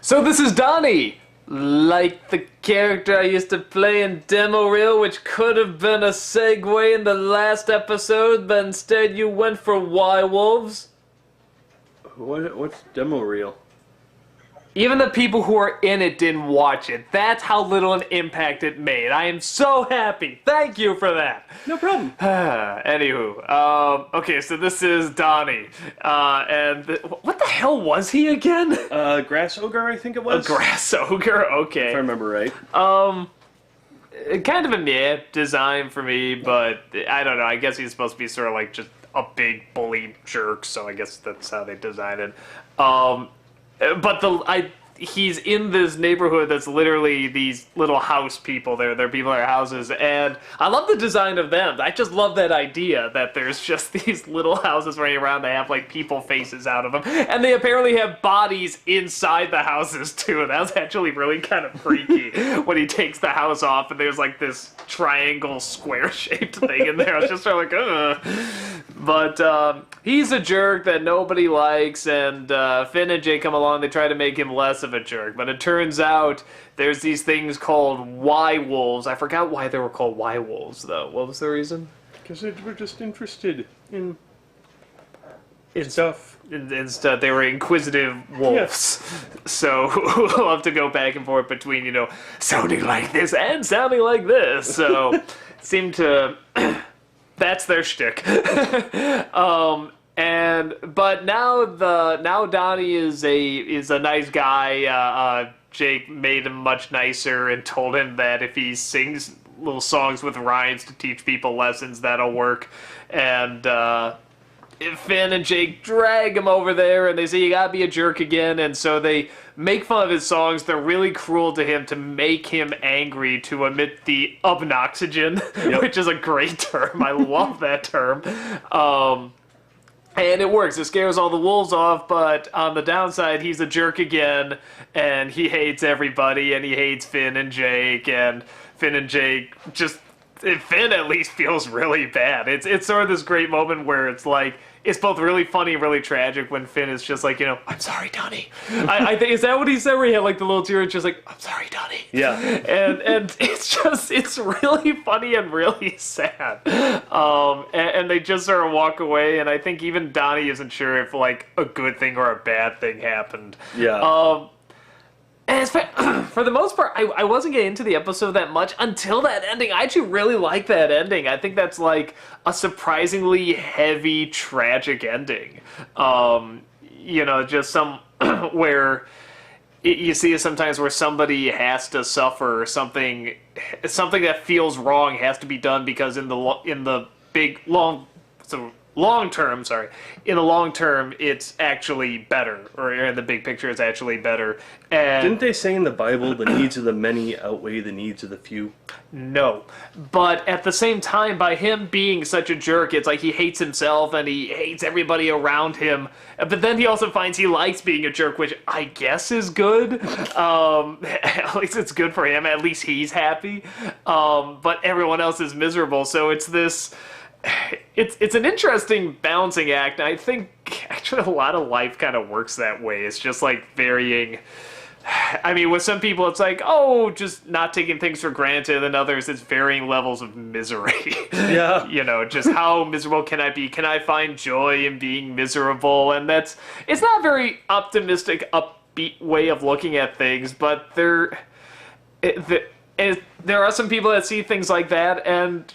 So this is Donny! Like the character I used to play in Demo Reel, which could have been a segue in the last episode, but instead you went for Y-Wolves? What's Demo Reel? Even the people who are in it didn't watch it. That's how little an impact it made. I am so happy. Thank you for that. No problem. Anywho, okay, so this is Donny. What the hell was he again? Grass Ogre, I think it was. A grass ogre? Okay. If I remember right. Kind of a meh design for me, but I don't know. I guess he's supposed to be sort of like just a big bully jerk, so I guess that's how they designed it. But he's in this neighborhood that's literally these little house people. They're people in their houses, and I love the design of them. I just love that idea that there's just these little houses running around. They have like people faces out of them, and they apparently have bodies inside the houses too. That was actually really kind of freaky when he takes the house off, and there's like this triangle square-shaped thing in there. I was just sort of like, ugh. But he's a jerk that nobody likes, and Finn and Jay come along. They try to make him less of a jerk, but it turns out there's these things called Y-Wolves. I forgot why they were called Y-Wolves, though. What was the reason? Because they were just interested in stuff. Instead, they were inquisitive wolves. Yeah. So we'll have to go back and forth between, you know, sounding like this and sounding like this. So seemed to... That's their shtick. But now Donnie is a nice guy. Jake made him much nicer and told him that if he sings little songs with rhymes to teach people lessons, that'll work. And Finn and Jake drag him over there, and they say, you gotta be a jerk again, and so they make fun of his songs. They're really cruel to him to make him angry, to emit the obnoxygen, yep. Which is a great term. I love that term. And it works. It scares all the wolves off, but on the downside, he's a jerk again, and he hates everybody, and he hates Finn and Jake, and Finn and Jake just... Finn at least feels really bad. It's sort of this great moment where it's like, it's both really funny and really tragic when Finn is just like, you know, I'm sorry, Donnie. I think, is that what he said, where he had like the little tear and just like, I'm sorry, Donnie. Yeah. And it's really funny and really sad. And they just sort of walk away, and I think even Donnie isn't sure if like a good thing or a bad thing happened. Yeah. And for the most part, I wasn't getting into the episode that much until that ending. I actually really like that ending. I think that's like a surprisingly heavy, tragic ending. You know, just some where you see sometimes where somebody has to suffer something that feels wrong has to be done because in the long term, it's actually better, or in the big picture, it's actually better. And didn't they say in the Bible the needs of the many outweigh the needs of the few? No, but at the same time, by him being such a jerk, it's like he hates himself and he hates everybody around him. But then he also finds he likes being a jerk, which I guess is good. At least it's good for him. At least he's happy. But everyone else is miserable. So it's this. It's an interesting balancing act. I think actually a lot of life kind of works that way. It's just like varying. I mean, with some people it's like, oh, just not taking things for granted, and others it's varying levels of misery. Yeah. You know, just how miserable can I be? Can I find joy in being miserable? And it's not a very optimistic, upbeat way of looking at things, but there are some people that see things like that, and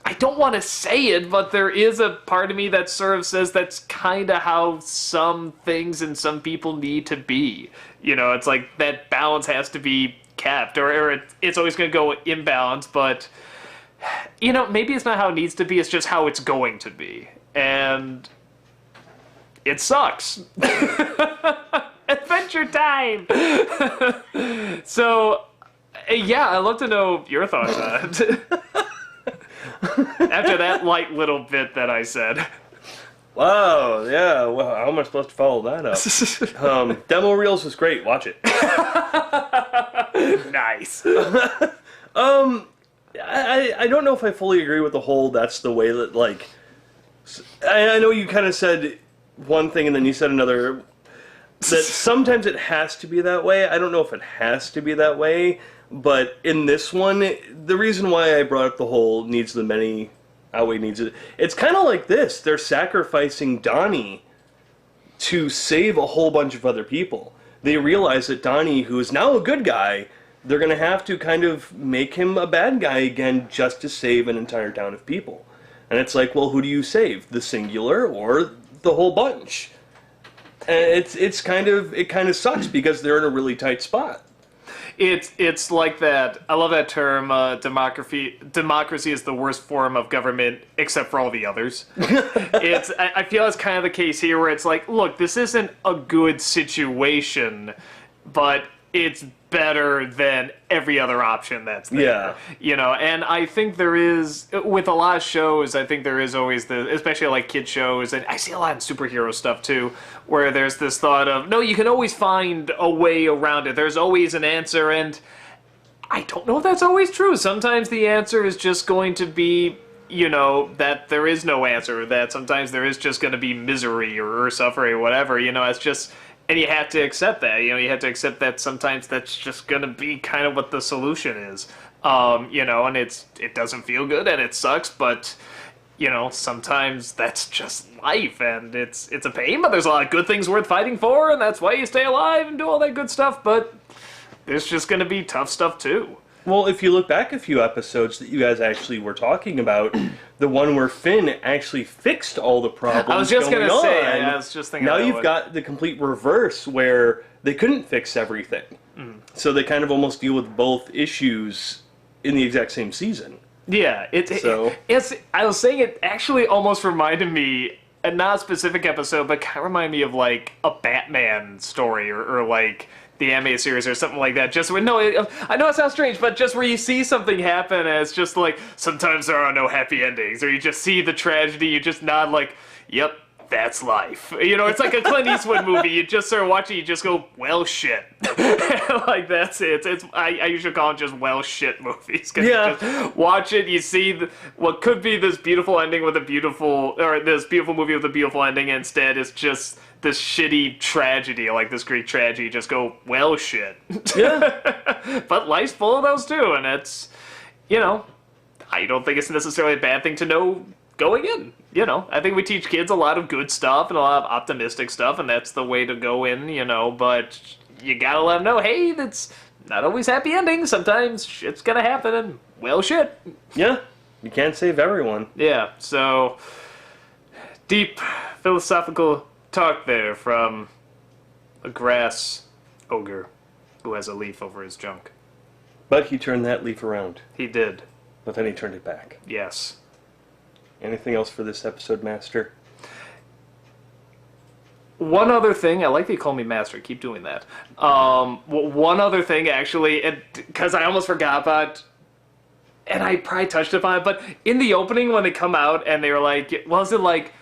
I don't want to say it, but there is a part of me that sort of says that's kind of how some things and some people need to be. You know, it's like that balance has to be kept, or it's always going to go imbalanced, but, you know, maybe it's not how it needs to be, it's just how it's going to be. And it sucks. Adventure time! So, yeah, I'd love to know your thoughts on it. After that light little bit that I said. Wow, yeah, well, how am I supposed to follow that up? Demo Reels was great, watch it. Nice. I don't know if I fully agree with the whole, that's the way that, like, I know you kind of said one thing and then you said another. that sometimes it has to be that way. I don't know if it has to be that way, but in this one, the reason why I brought up the whole needs of the many outweigh needs of... It's kind of like this. They're sacrificing Donny to save a whole bunch of other people. They realize that Donny, who is now a good guy, they're going to have to kind of make him a bad guy again just to save an entire town of people. And it's like, well, who do you save? The singular or the whole bunch? And it kind of sucks because they're in a really tight spot. It's like that. I love that term. Democracy is the worst form of government, except for all the others. I feel it's kind of the case here, where it's like, look, this isn't a good situation, but it's better than every other option that's there. Yeah. You know, and I think there is, with a lot of shows, I think there is always especially like kid shows, and I see a lot in superhero stuff too, where there's this thought of, no, you can always find a way around it. There's always an answer, and I don't know if that's always true. Sometimes the answer is just going to be, you know, that there is no answer, that sometimes there is just going to be misery or suffering or whatever, you know, it's just... And you have to accept that. You know, you have to accept that sometimes that's just going to be kind of what the solution is. You know, and it doesn't feel good and it sucks, but, you know, sometimes that's just life, and it's a pain, but there's a lot of good things worth fighting for, and that's why you stay alive and do all that good stuff, but there's just going to be tough stuff too. Well, if you look back a few episodes that you guys actually were talking about, the one where Finn actually fixed all the problems I was just going gonna say, on, I was just thinking now about you've what... got the complete reverse where they couldn't fix everything. So they kind of almost deal with both issues in the exact same season. Yeah, it's I was saying it actually almost reminded me, not a specific episode, but kind of reminded me of like a Batman story or like the anime series or something like that. Just when, no, I know it sounds strange, but just where you see something happen and it's just like, sometimes there are no happy endings, or you just see the tragedy, you just nod like, yep, that's life. You know, it's like a Clint Eastwood movie. You just start watching, you just go, well, shit. Like, that's it. I usually call them just well shit movies. Yeah. You just watch it, you see what could be this beautiful ending with this beautiful movie with a beautiful ending, and instead it's just this shitty tragedy, like this Greek tragedy. Just go, well, shit. Yeah. But life's full of those too, and it's, you know, I don't think it's necessarily a bad thing to know going in. You know, I think we teach kids a lot of good stuff and a lot of optimistic stuff, and that's the way to go in, you know, but you gotta let them know, hey, that's not always happy endings. Sometimes shit's gonna happen, and, well, shit. Yeah. You can't save everyone. Yeah, so deep philosophical talk there from a grass ogre who has a leaf over his junk. But he turned that leaf around. He did. But then he turned it back. Yes. Anything else for this episode, Master? One other thing, I like that you call me Master, keep doing that. One other thing, actually, because I almost forgot about, and I probably touched upon it, but in the opening when they come out and they were like, was it like,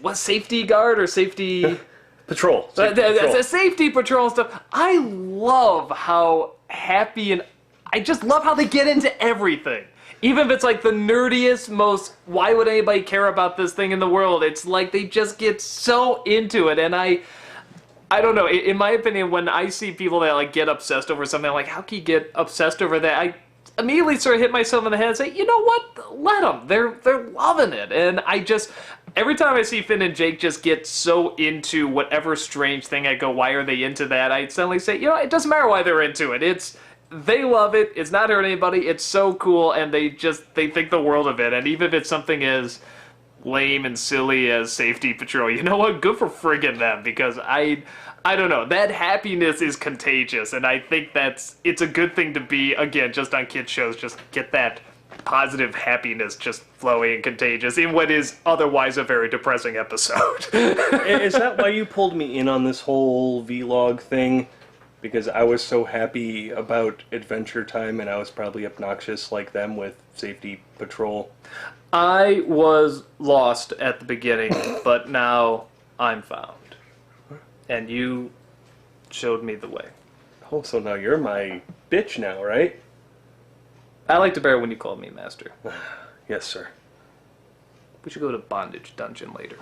what, safety guard or safety... Patrol. The safety patrol and stuff. I love how happy, and I just love how they get into everything. Even if it's like the nerdiest, most, why would anybody care about this thing in the world? It's like they just get so into it, and I don't know, in my opinion, when I see people that like get obsessed over something, I'm like, how can you get obsessed over that? I immediately sort of hit myself in the head and say, you know what? Let them. They're loving it. And I just, every time I see Finn and Jake just get so into whatever strange thing, I go, why are they into that? I suddenly say, you know, it doesn't matter why they're into it. They love it. It's not hurting anybody. It's so cool, and they think the world of it. And even if it's something as lame and silly as safety patrol, you know what? Good for friggin' them, because I don't know. That happiness is contagious, and I think it's a good thing to be, again, just on kids shows, just get that positive happiness just flowing and contagious in what is otherwise a very depressing episode. Is that why you pulled me in on this whole vlog thing? Because I was so happy about Adventure Time, and I was probably obnoxious like them with Safety Patrol. I was lost at the beginning, but now I'm found. And you showed me the way. Oh, so now you're my bitch now, right? I liked it better when you called me Master. Yes, sir. We should go to Bondage Dungeon later.